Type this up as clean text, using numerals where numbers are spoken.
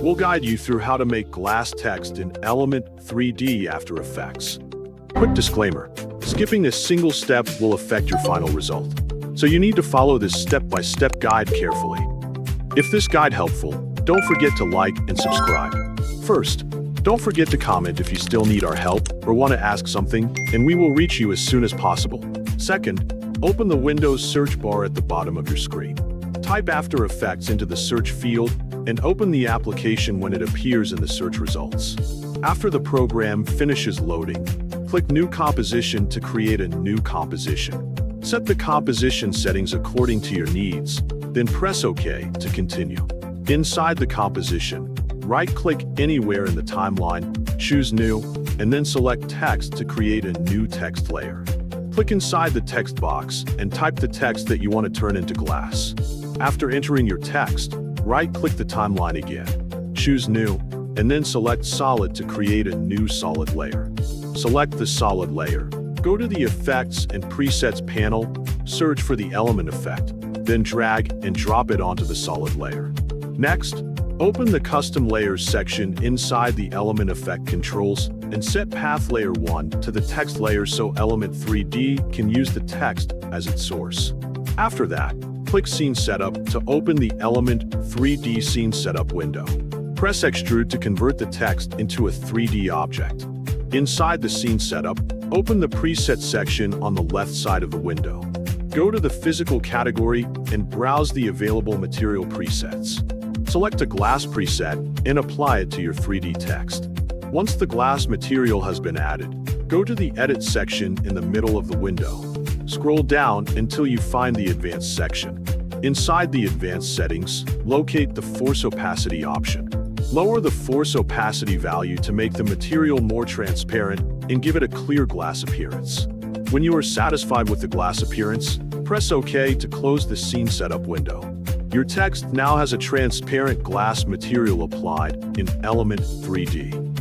We'll guide you through how to make glass text in Element 3D After Effects. Quick disclaimer, skipping a single step will affect your final result, so you need to follow this step-by-step guide carefully. If this guide helpful, don't forget to like and subscribe. First, don't forget to comment if you still need our help or want to ask something, and we will reach you as soon as possible. Second, open the Windows search bar at the bottom of your screen. Type After Effects into the search field and open the application when it appears in the search results. After the program finishes loading, click New Composition to create a new composition. Set the composition settings according to your needs, then press OK to continue. Inside the composition, right-click anywhere in the timeline, choose New, and then select Text to create a new text layer. Click inside the text box and type the text that you want to turn into glass. After entering your text, right-click the timeline again, choose New, and then select Solid to create a new solid layer. Select the solid layer, go to the Effects and Presets panel, search for the element effect, then drag and drop it onto the solid layer. Next, open the Custom Layers section inside the Element Effect controls and set Path Layer 1 to the text layer so Element 3D can use the text as its source. After that, click Scene Setup to open the Element 3D Scene Setup window. Press Extrude to convert the text into a 3D object. Inside the Scene Setup, open the Preset section on the left side of the window. Go to the Physical category and browse the available material presets. Select a glass preset and apply it to your 3D text. Once the glass material has been added, go to the Edit section in the middle of the window. Scroll down until you find the Advanced section. Inside the Advanced settings, locate the Force Opacity option. Lower the force opacity value to make the material more transparent and give it a clear glass appearance. When you are satisfied with the glass appearance, press OK to close the Scene Setup window. Your text now has a transparent glass material applied in Element 3D.